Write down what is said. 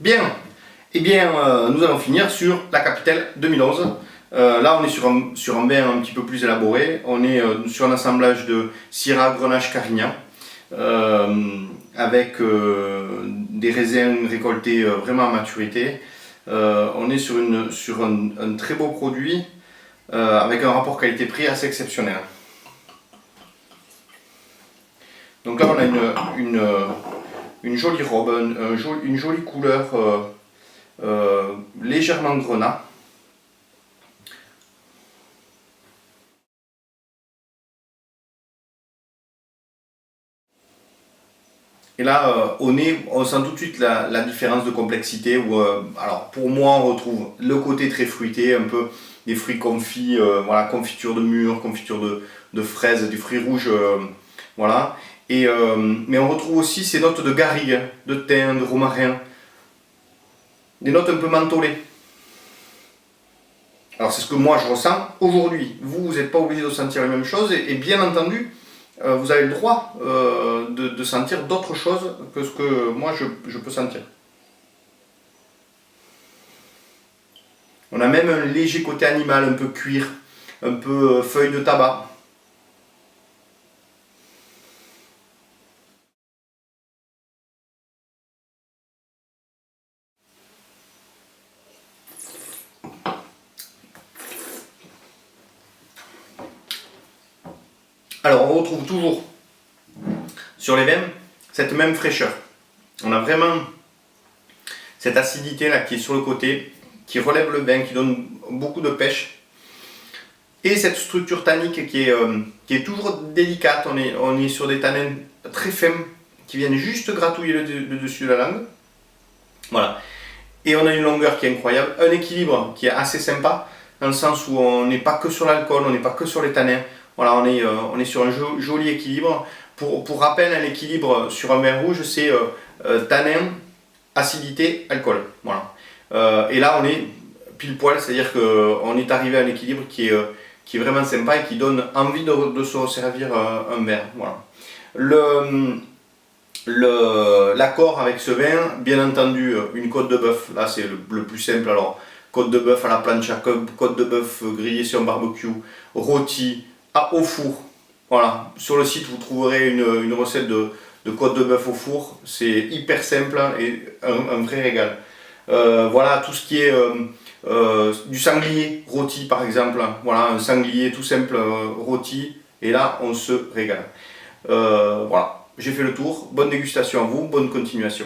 Bien, eh bien nous allons finir sur la capitale 2011. Là on est sur un vin un petit peu plus élaboré, on est sur un assemblage de Syrah, Grenache, Carignan, avec des raisins récoltés vraiment à maturité. On est sur un très beau produit avec un rapport qualité-prix assez exceptionnel. Donc là on a une jolie robe, une jolie couleur légèrement grenat. Et là, au nez, on sent tout de suite la différence de complexité où, alors pour moi, on retrouve le côté très fruité, un peu des fruits confits, voilà, confiture de mûre, confiture de fraises, des fruits rouges, voilà. Mais on retrouve aussi ces notes de garrigue, de thym, de romarin, des notes un peu mentholées. Alors c'est ce que moi je ressens aujourd'hui. Vous n'êtes pas obligé de sentir les mêmes choses et bien entendu, vous avez le droit de sentir d'autres choses que ce que moi je peux sentir. On a même un léger côté animal, un peu cuir, un peu feuille de tabac. Alors on retrouve toujours sur les vins cette même fraîcheur. On a vraiment cette acidité là qui est sur le côté, qui relève le vin, qui donne beaucoup de pêche. Et cette structure tannique qui est toujours délicate, on est sur des tanins très fins qui viennent juste gratouiller le dessus de la langue. Voilà. Et on a une longueur qui est incroyable, un équilibre qui est assez sympa, dans le sens où on n'est pas que sur l'alcool, on n'est pas que sur les tanins. Voilà, on est sur un joli équilibre. Pour rappel, un équilibre sur un vin rouge, c'est tanin, acidité, alcool. Voilà. Et là, on est pile poil, c'est-à-dire qu'on est arrivé à un équilibre qui est vraiment sympa et qui donne envie de se resservir un verre. Voilà. L'accord avec ce vin, bien entendu, une côte de bœuf, là c'est le plus simple. Alors, côte de bœuf à la plancha, côte de bœuf grillée sur un barbecue, rôti au four. Voilà, sur le site vous trouverez une recette de côte de bœuf au four, c'est hyper simple et un vrai régal. Voilà, tout ce qui est du sanglier rôti par exemple, voilà, un sanglier tout simple rôti, et là on se régale. Voilà, j'ai fait le tour, bonne dégustation à vous, bonne continuation.